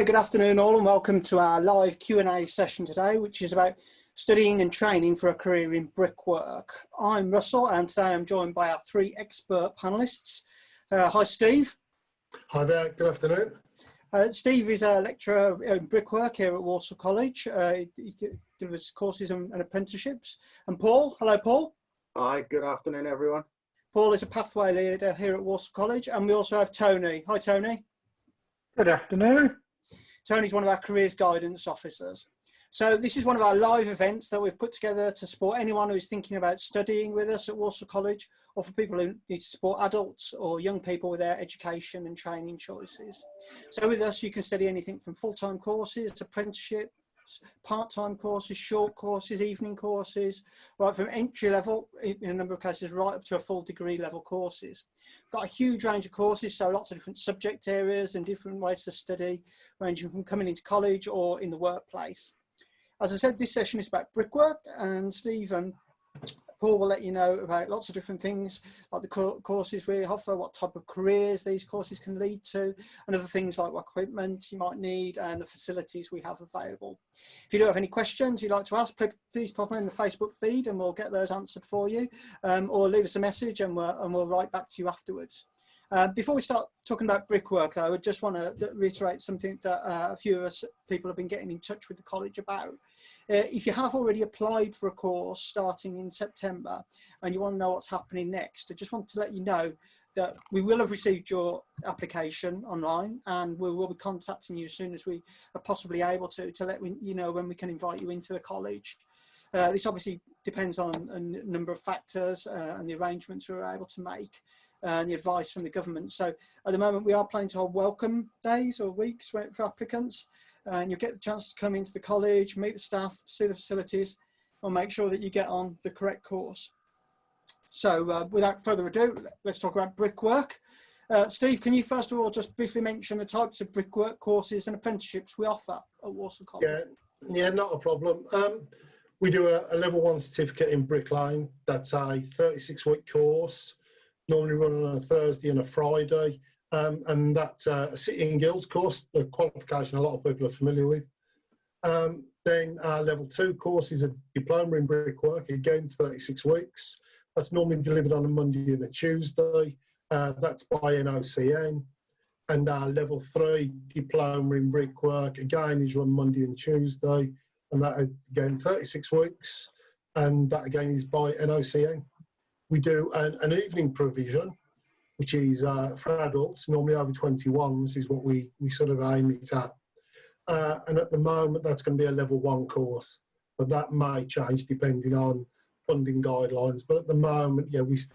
Good afternoon all, and welcome to our live Q&A session today, which is about studying and training for a career in brickwork. I'm Russell, and today I'm joined by our three expert panellists. Hi Steve. Hi there, good afternoon. Steve is a lecturer in brickwork here at Walsall College. He delivers courses and apprenticeships. And Paul, hello Paul. Hi, good afternoon everyone. Paul is a pathway leader here at Walsall College, and we also have Tony. Hi Tony. Good afternoon. Tony's one of our careers guidance officers. So this is one of our live events that we've put together to support anyone who's thinking about studying with us at Walsall College, or for people who need to support adults or young people with their education and training choices. So with us, you can study anything from full-time courses, apprenticeships, part-time courses, short courses, evening courses, right from entry level, in a number of cases, right up to a full degree level courses. Got a huge range of courses, so lots of different subject areas and different ways to study, ranging from coming into college or in the workplace. As I said, this session is about brickwork, and Steve and Paul will let you know about lots of different things, like the courses we offer, what type of careers these courses can lead to, and other things like what equipment you might need and the facilities we have available. If you do have any questions you'd like to ask, please pop them in the Facebook feed and we'll get those answered for you, or leave us a message and we'll write back to you afterwards. Before we start talking about brickwork, though, I just want to reiterate something that a few of us people have been getting in touch with the college about. If you have already applied for a course starting in September and you want to know what's happening next, I just want to let you know that we will have received your application online, and we will be contacting you as soon as we are possibly able to let you know when we can invite you into the college. This obviously depends on a number of factors and the arrangements we're able to make and the advice from the government. So at the moment we are planning to hold welcome days or weeks for applicants, and you'll get the chance to come into the college, meet the staff, see the facilities, and make sure that you get on the correct course. So without further ado, let's talk about brickwork. Steve, can you first of all just briefly mention the types of brickwork courses and apprenticeships we offer at Walsall College? Yeah, not a problem. We do a level 1 certificate in bricklaying. That's a 36-week course, normally run on a Thursday and a Friday. And that's a City and Guilds course, the qualification a lot of people are familiar with. Then our level 2 course is a diploma in brickwork, again 36 weeks. That's normally delivered on a Monday and a Tuesday. That's by NOCN. And our level 3 diploma in brickwork, again, is run Monday and Tuesday. And that, again, 36 weeks. And that, again, is by NOCN. We do an evening provision, which is for adults, normally over 21s, is what we sort of aim it at. And at the moment, that's going to be a level 1 course, but that may change depending on funding guidelines. But at the moment, yeah, we still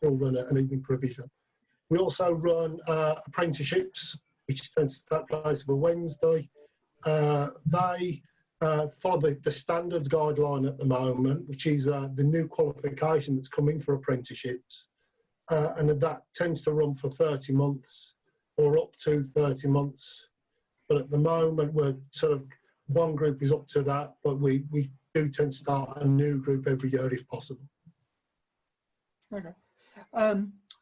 run an evening provision. We also run apprenticeships, which tends to take place on a Wednesday. They follow the standards guideline at the moment, which is the new qualification that's coming for apprenticeships. And that tends to run for 30 months or up to 30 months. But at the moment, we're sort of, one group is up to that, but we do tend to start a new group every year if possible. Okay.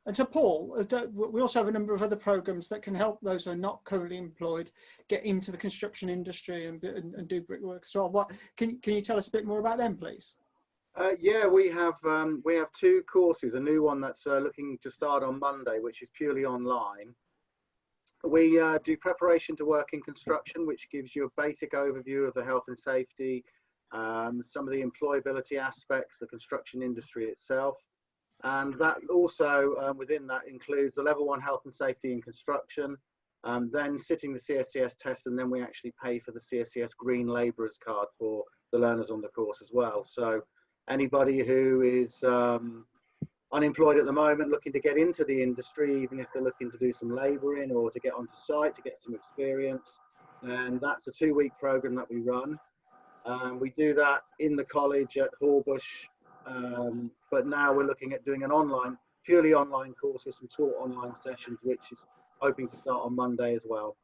And so Paul, we also have a number of other programs that can help those who are not currently employed get into the construction industry and do brickwork as well. Can you tell us a bit more about them, please? Yeah, we have 2 courses. A new one that's looking to start on Monday, which is purely online. We do preparation to work in construction, which gives you a basic overview of the health and safety, some of the employability aspects, the construction industry itself. And that also, within that, includes the level 1 health and safety in construction, then sitting the CSCS test, and then we actually pay for the CSCS Green Labourers card for the learners on the course as well. So anybody who is unemployed at the moment, looking to get into the industry, even if they're looking to do some labouring or to get onto site to get some experience, and that's a 2-week programme that we run. We do that in the college at Horbush. But now we're looking at doing an purely online course with some taught online sessions, which is hoping to start on Monday as well.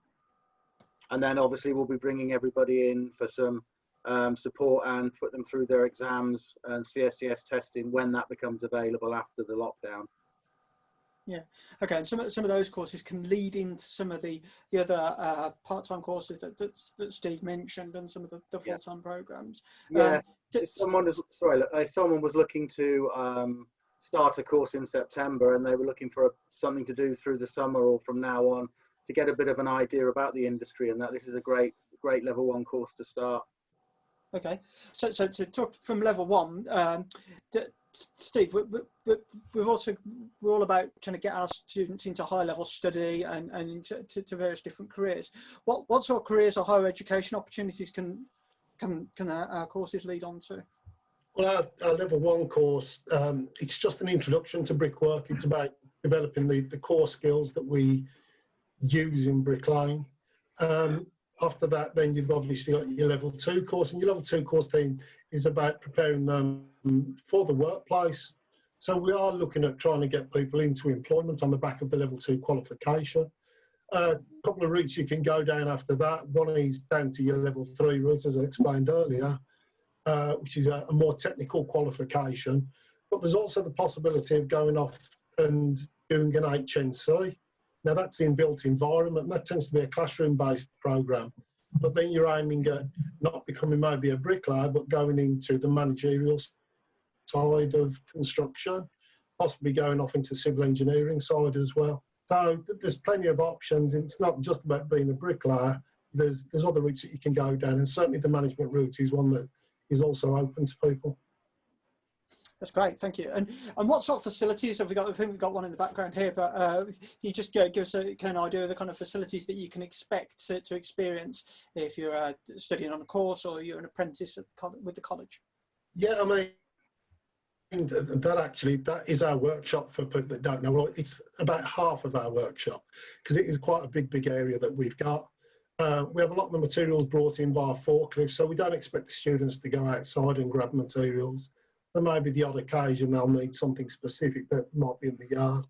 And then obviously we'll be bringing everybody in for some support and put them through their exams and CSCS testing when that becomes available after the lockdown. Yeah. Okay. And some of those courses can lead into some of the other part-time courses that Steve mentioned, and some of the full-time programs. Yeah. Someone was looking to start a course in September, and they were looking for something to do through the summer or from now on to get a bit of an idea about the industry, and that this is a great level 1 course to start. Okay. So to talk from level 1, Steve, we're all about trying to get our students into high-level study and into various different careers. What sort of careers or higher education opportunities can our courses lead on to? Well, our level 1 course, it's just an introduction to brickwork. It's about developing the core skills that we use in bricklaying. After that, then you've obviously got your level 2 course, and your level 2 course then is about preparing them for the workplace. So we are looking at trying to get people into employment on the back of the level 2 qualification. A couple of routes you can go down after that. One is down to your level 3 route, as I explained earlier, which is a more technical qualification. But there's also the possibility of going off and doing an HNC. Now that's in built environment. That tends to be a classroom-based program. But then you're aiming at not becoming maybe a bricklayer, but going into the managerial side of construction, possibly going off into civil engineering side as well. So there's plenty of options. It's not just about being a bricklayer. There's other routes that you can go down, and certainly the management route is one that is also open to people. That's great, thank you. And what sort of facilities have we got? I think we've got one in the background here, but you just give us a kind of idea of the kind of facilities that you can expect to experience if you're studying on a course or you're an apprentice with the college. Yeah, I mean, that is our workshop for people that don't know. Well, it's about half of our workshop because it is quite a big area that we've got. We have a lot of the materials brought in via forklift, so we don't expect the students to go outside and grab materials. There may be the odd occasion they'll need something specific that might be in the yard,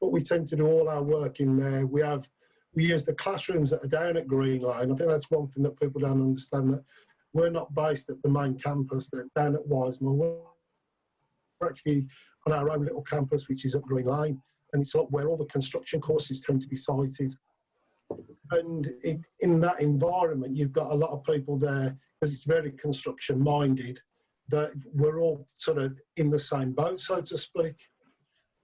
but we tend to do all our work in there. We use the classrooms that are down at Green Lane. I think that's one thing that people don't understand, that we're not based at the main campus, they're down at Wisemore. We're actually on our own little campus, which is at Green Lane, and it's where all the construction courses tend to be sited. And in that environment, you've got a lot of people there, because it's very construction minded, that we're all sort of in the same boat, so to speak.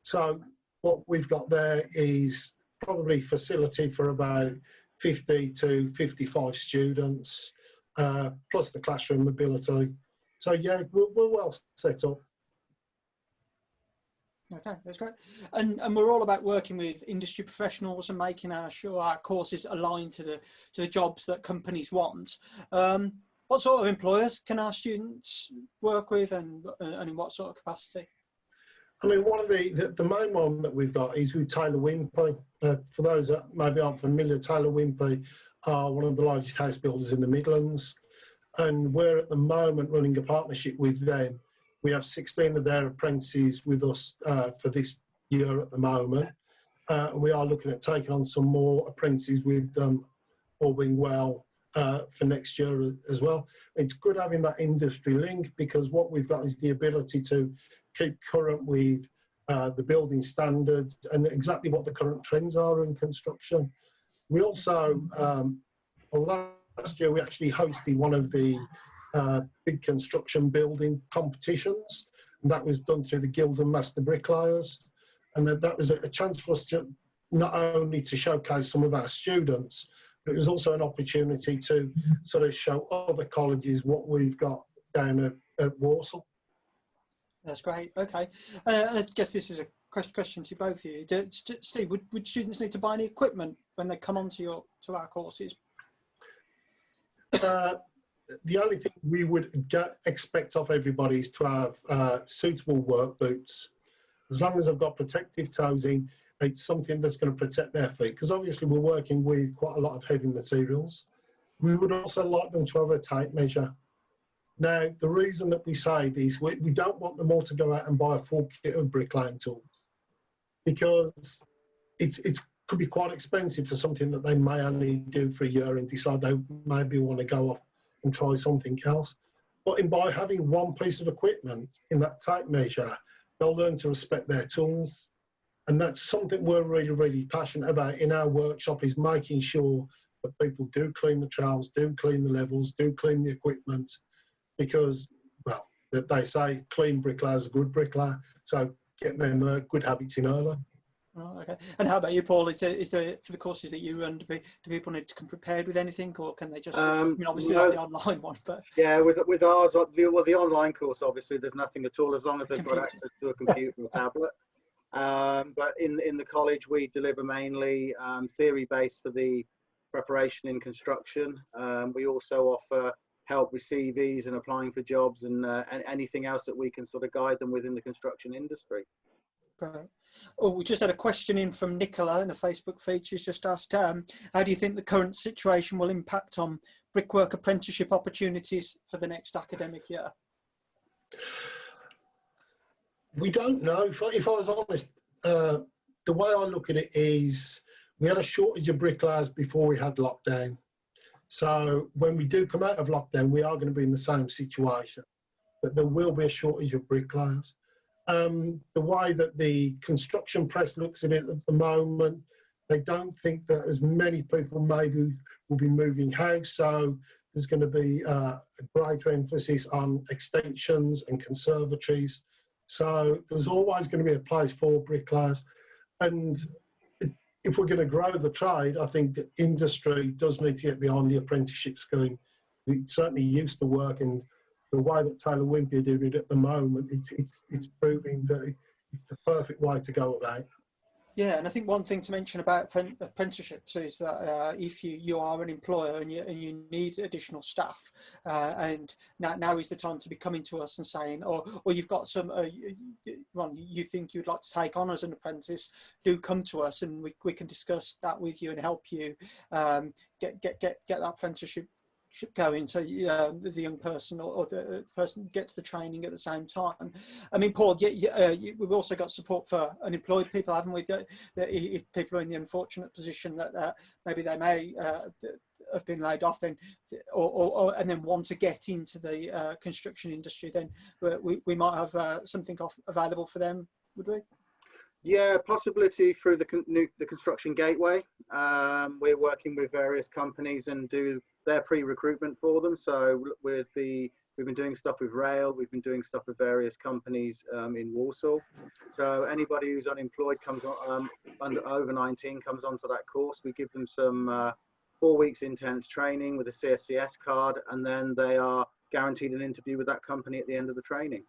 So what we've got there is probably facility for about 50 to 55 students, plus the classroom mobility. So yeah, we're well set up. Okay, that's great. And we're all about working with industry professionals and making sure our courses align to the jobs that companies want. What sort of employers can our students work with, and in what sort of capacity? I mean, one of the main one that we've got is with Taylor Wimpey. For those that maybe aren't familiar, Taylor Wimpey are one of the largest house builders in the Midlands, and we're at the moment running a partnership with them. We have 16 of their apprentices with us for this year at the moment. We are looking at taking on some more apprentices with them, all being well, for next year as well. It's good having that industry link, because what we've got is the ability to keep current with the building standards and exactly what the current trends are in construction. We also, last year we actually hosted one of the big construction building competitions, and that was done through the Guild of Master Bricklayers, and that was a chance for us to not only to showcase some of our students, but it was also an opportunity to sort of show other colleges what we've got down at Walsall. That's great. Okay, I guess this is a question to both of you. Steve, would students need to buy any equipment when they come onto our courses? The only thing we would expect of everybody is to have suitable work boots. As long as they've got protective toesing, it's something that's going to protect their feet, because obviously we're working with quite a lot of heavy materials. We would also like them to have a tape measure. Now, the reason that we say this, we don't want them all to go out and buy a full kit of bricklaying tools, because it could be quite expensive for something that they may only do for a year and decide they maybe want to go off and try something else. But by having one piece of equipment in that tape measure, they'll learn to respect their tools, And that's something we're really, really passionate about in our workshop, is making sure that people do clean the trowels, do clean the levels, do clean the equipment, because, well, they say clean bricklayers are good bricklayer, so get them good habits in early. Oh, okay. And how about you, Paul? Is there, for the courses that you run, do people need to come prepared with anything, or can they just, I mean, obviously no, like the online one, but... Yeah, with ours, the online course, obviously, there's nothing at all, as long as they've got Computer. access to a computer or tablet. But in the college, we deliver mainly theory-based for the preparation in construction. We also offer help with CVs and applying for jobs, and anything else that we can sort of guide them within the construction industry. Right. Oh, we just had a question in from Nicola in the Facebook feed. She's just asked, how do you think the current situation will impact on brickwork apprenticeship opportunities for the next academic year? We don't know. If I was honest, the way I look at it is we had a shortage of bricklayers before we had lockdown. So when we do come out of lockdown, we are going to be in the same situation, but there will be a shortage of bricklayers. The way that the construction press looks at it at the moment, they don't think that as many people maybe will be moving house, so there's going to be a greater emphasis on extensions and conservatories. So there's always going to be a place for bricklayers. And if we're going to grow the trade, I think the industry does need to get behind the apprenticeship scheme. It certainly used to work, and the way that Taylor Wimpey are doing it at the moment, it's proving that it's the perfect way to go about. Yeah, and I think one thing to mention about apprenticeships is that if you are an employer and you need additional staff, and now is the time to be coming to us and saying, or you've got some one you think you'd like to take on as an apprentice, do come to us and we can discuss that with you and help you get that apprenticeship going, so the young person or the person gets the training at the same time. I mean, Paul, we've also got support for unemployed people, haven't we? If people are in the unfortunate position that maybe they may have been laid off, then and then want to get into the construction industry, then we might have something available for them, would we? Yeah, possibility through the construction gateway. We're working with various companies and do their pre-recruitment for them. So we've been doing stuff with rail, we've been doing stuff with various companies in Warsaw. So anybody who's unemployed comes on over 19 comes onto that course. We give them some 4 weeks intense training with a CSCS card, and then they are guaranteed an interview with that company at the end of the training.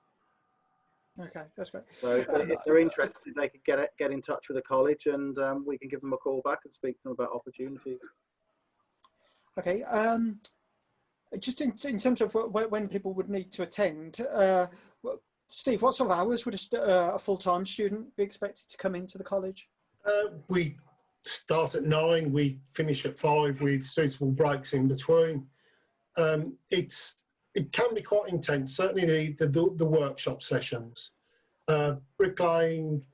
Okay, that's great. So if they're interested, they could get in touch with the college, and we can give them a call back and speak to them about opportunities. Okay, just in terms of when people would need to attend, Steve, what sort of hours would a full-time student be expected to come into the college? We start at 9, we finish at 5 with suitable breaks in between. It can be quite intense, certainly the workshop sessions. Bricklaying,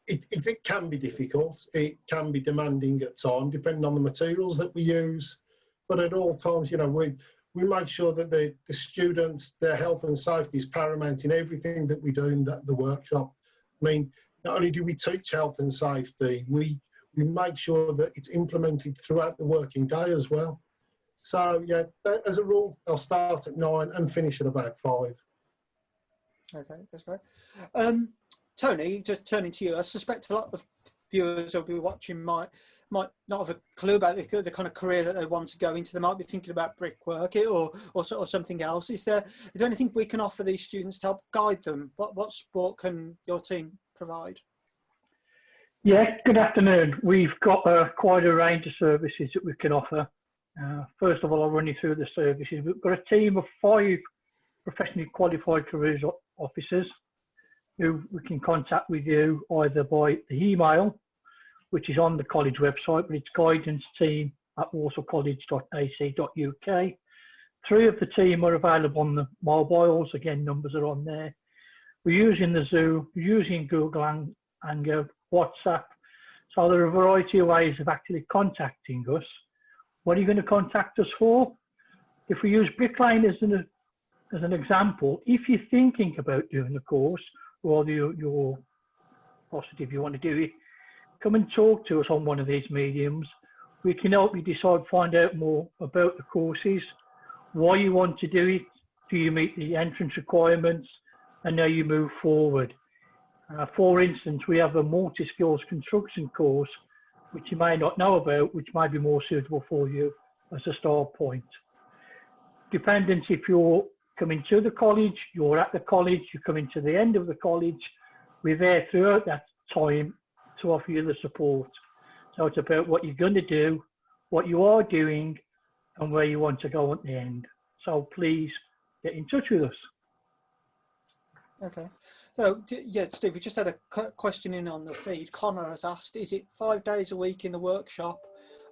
it can be difficult. It can be demanding at times, depending on the materials that we use. But at all times, we make sure that the students, their health and safety is paramount in everything that we do in the workshop. I mean, not only do we teach health and safety, we make sure that it's implemented throughout the working day as well. So, yeah, as a rule, I'll start at 9 and finish at about 5. Okay, that's great. Tony, just turning to you, I suspect a lot of viewers who'll be watching might not have a clue about the kind of career that they want to go into. They might be thinking about brickwork or something else. Is there anything we can offer these students to help guide them? What support can your team provide? Yeah, good afternoon. We've got quite a range of services that we can offer. First of all, I'll run you through the services. We've got a team of 5 professionally qualified careers officers who we can contact with you either by the email, which is on the college website, but it's guidanceteam@warsawcollege.ac.uk. 3 of the team are available on the mobiles. Again, numbers are on there. We're using the Zoom, we're using Google Hangout, WhatsApp. So there are a variety of ways of actually contacting us. What are you going to contact us for? If we use Bricklaying as an example, if you're thinking about doing the course, or you're positive you want to do it, come and talk to us on one of these mediums. We can help you decide, find out more about the courses, why you want to do it, do you meet the entrance requirements, and how you move forward. For instance, we have a multi-skills construction course, which you may not know about, which may be more suitable for you as a start point. Dependent if you're coming to the college, you're at the college, you're coming to the end of the college, we're there throughout that time to offer you the support. So it's about what you're going to do, what you are doing, and where you want to go at the end. So please get in touch with us. Okay. So, yeah, Steve, we just had a question in on the feed. Connor has asked, is it 5 days a week in the workshop,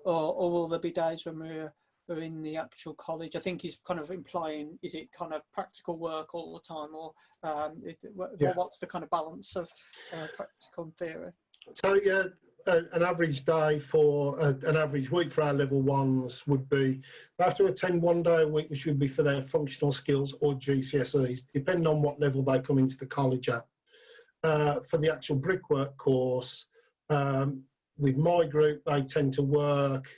or will there be days when we're in the actual college? I think he's kind of implying, is it kind of practical work all the time, or what's the kind of balance of practical and theory? So yeah, an average day for an average week for our level ones would be they have to attend 1 day a week, which would be for their functional skills or GCSEs, depending on what level they come into the college at. For the actual brickwork course, with my group, they tend to work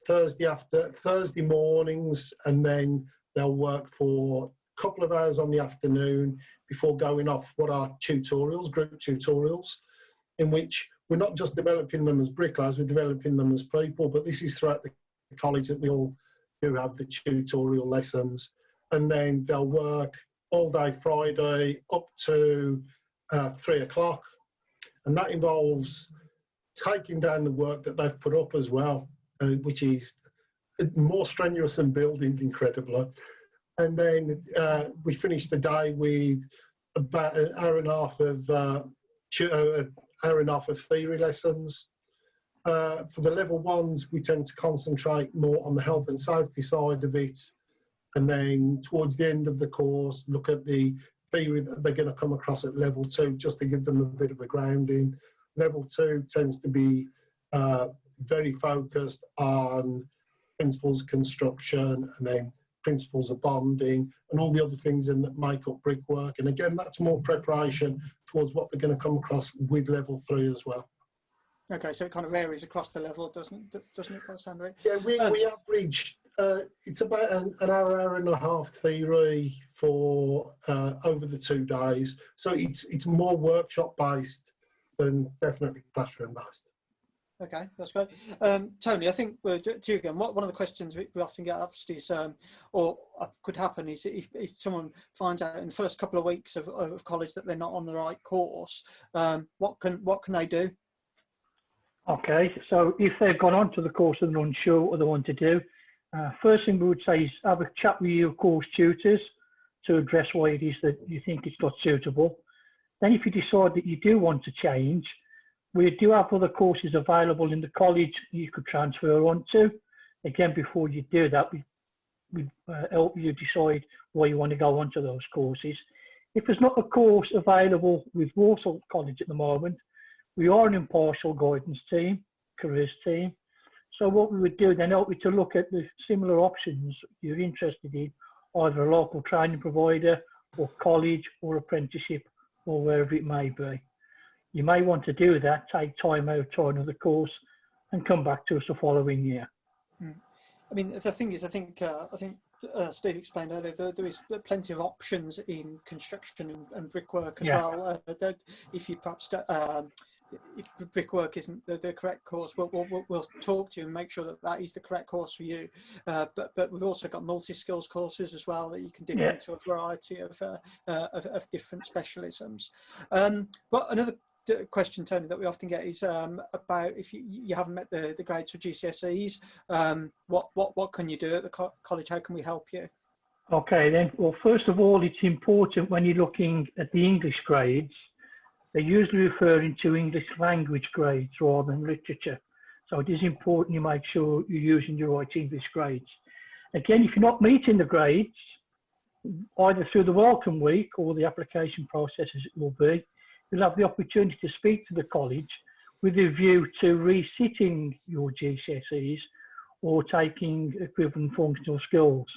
Thursday mornings, and then they'll work for a couple of hours on the afternoon before going off what are tutorials, group tutorials, in which we're not just developing them as bricklayers, we're developing them as people, but this is throughout the college that we all do have the tutorial lessons. And then they'll work all day Friday up to 3 o'clock. And that involves taking down the work that they've put up as well, which is more strenuous than building, incredibly. And then we finish the day with about an hour and a half of theory lessons. For the level ones, we tend to concentrate more on the health and safety side of it, and then towards the end of the course, look at the theory that they're going to come across at level 2, just to give them a bit of a grounding. Level 2 tends to be very focused on principles of construction, and then principles of bonding and all the other things that make up brickwork. And again, that's more preparation towards what they're going to come across with level 3 as well. Okay, so it kind of varies across the level, doesn't it? That sound right? Yeah, we average, it's about an hour and a half theory for over the 2 days. So it's more workshop based than definitely classroom based. Okay, that's great. Tony, I think to you again, one of the questions we often get asked is, or could happen is if someone finds out in the first couple of weeks of college that they're not on the right course, what can they do? Okay, so if they've gone on to the course and they're unsure what they want to do, first thing we would say is have a chat with your course tutors to address why it is that you think it's not suitable. Then if you decide that you do want to change, we do have other courses available in the college you could transfer onto. Again, before you do that, we help you decide why you want to go onto those courses. If there's not a course available with Walsall College at the moment, we are an impartial guidance team, careers team. So what we would do then, help you to look at the similar options you're interested in, either a local training provider or college or apprenticeship or wherever it may be. You may want to do that, take time out, try another course and come back to us the following year. I mean, the thing is, I think Steve explained earlier, there is plenty of options in construction and brickwork as well. That if you perhaps if brickwork isn't the correct course, we'll talk to you and make sure that is the correct course for you. But we've also got multi-skills courses as well that you can dip into a variety of different specialisms. But another question, Tony, that we often get is about if you haven't met the grades for GCSEs, what can you do at the college? How can we help you? Okay then, well first of all, it's important when you're looking at the English grades, they're usually referring to English language grades rather than literature. So it is important you make sure you're using your right English grades. Again, if you're not meeting the grades, either through the welcome week or the application process as it will be, you'll have the opportunity to speak to the college with a view to resitting your GCSEs or taking equivalent functional skills.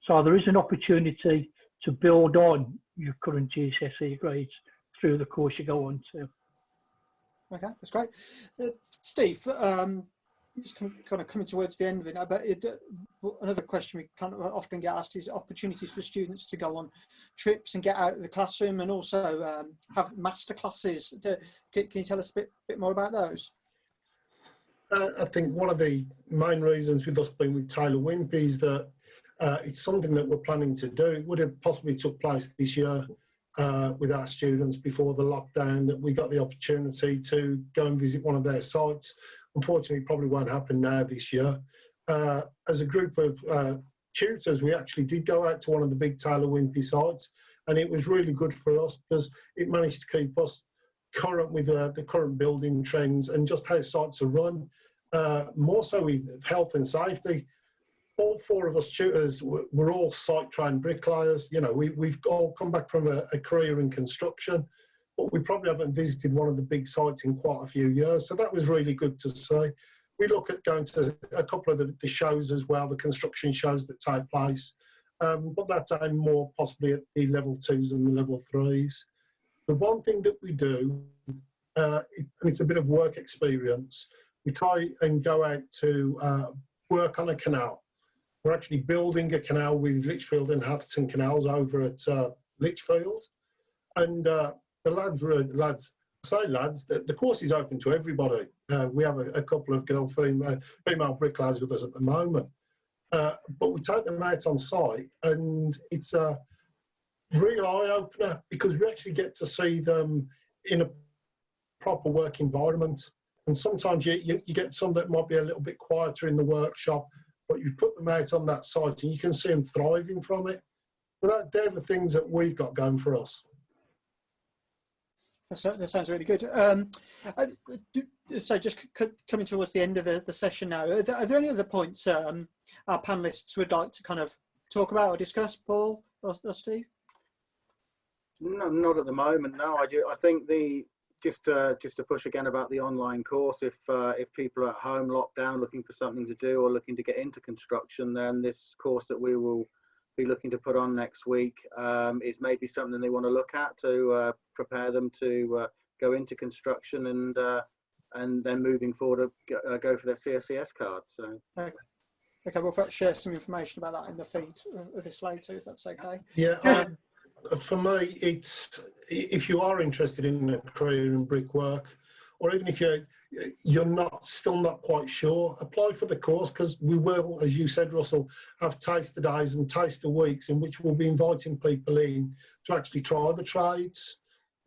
So there is an opportunity to build on your current GCSE grades through the course you go on to. Okay, that's great. Steve, just kind of coming towards the end of it now, but another question we kind of often get asked is opportunities for students to go on trips and get out of the classroom, and also have master classes. Can you tell us a bit more about those? I think one of the main reasons with us being with Taylor Wimpey is that it's something that we're planning to do. It would have possibly took place this year with our students before the lockdown, that we got the opportunity to go and visit one of their sites. Unfortunately, it probably won't happen now this year. As a group of tutors, we actually did go out to one of the big Taylor Wimpey sites, and it was really good for us because it managed to keep us current with the current building trends and just how sites are run, more so with health and safety. All four of us tutors were all site-trained bricklayers. You know, we've all come back from a career in construction, but we probably haven't visited one of the big sites in quite a few years. So that was really good to see. We look at going to a couple of the shows as well, the construction shows that take place, but that's aimed more possibly at the level 2s and the level 3s. The one thing that we do, and it's a bit of work experience, we try and go out to work on a canal. We're actually building a canal with Lichfield and Hatherton Canals over at Lichfield. And the lads, the course is open to everybody. We have a couple of female bricklayers with us at the moment. But we take them out on site, and it's a real eye-opener because we actually get to see them in a proper work environment. And sometimes you get some that might be a little bit quieter in the workshop, but you put them out on that site and you can see them thriving from it. But they're the things that we've got going for us. That sounds really good. So just coming towards the end of the session now, are there any other points our panellists would like to kind of talk about or discuss, Paul or Steve? No, not at the moment. No, I think just to push again about the online course. If people are at home locked down looking for something to do or looking to get into construction, then this course that we will be looking to put on next week is maybe something they want to look at to prepare them to go into construction and then moving forward go for their CSCS card. So. Okay, we'll perhaps share some information about that in the feed of this later, if that's okay. Yeah. For me, it's if you are interested in a career in brickwork, or even if you're still not quite sure, apply for the course, because we will, as you said, Russell, have taster days and taster weeks in which we'll be inviting people in to actually try the trades.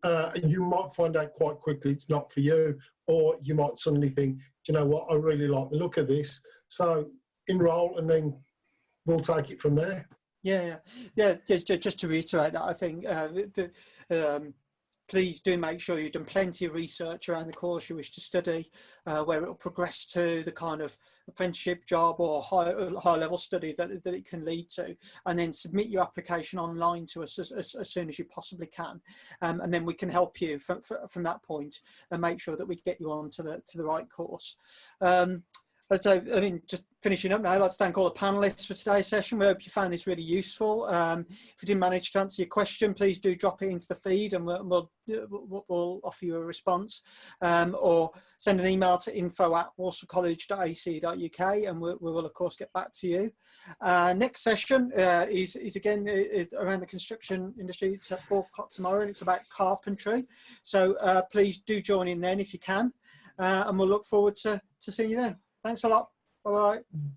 And you might find out quite quickly it's not for you, or you might suddenly think, do you know what, I really like the look of this. So enroll, and then we'll take it from there. Yeah. Just to reiterate that, I think please do make sure you've done plenty of research around the course you wish to study, where it will progress to, the kind of apprenticeship job or high level study that it can lead to, and then submit your application online to us as soon as you possibly can, and then we can help you from that point and make sure that we get you on to the right course. So, I mean, just finishing up now, I'd like to thank all the panellists for today's session. We hope you found this really useful. If we didn't manage to answer your question, please do drop it into the feed, and we'll offer you a response, or send an email to info@walsallcollege.ac.uk, and we will of course get back to you. Next session is again around the construction industry. It's at 4 o'clock tomorrow, and it's about carpentry. So please do join in then if you can, and we'll look forward to seeing you then. Thanks a lot. Bye-bye.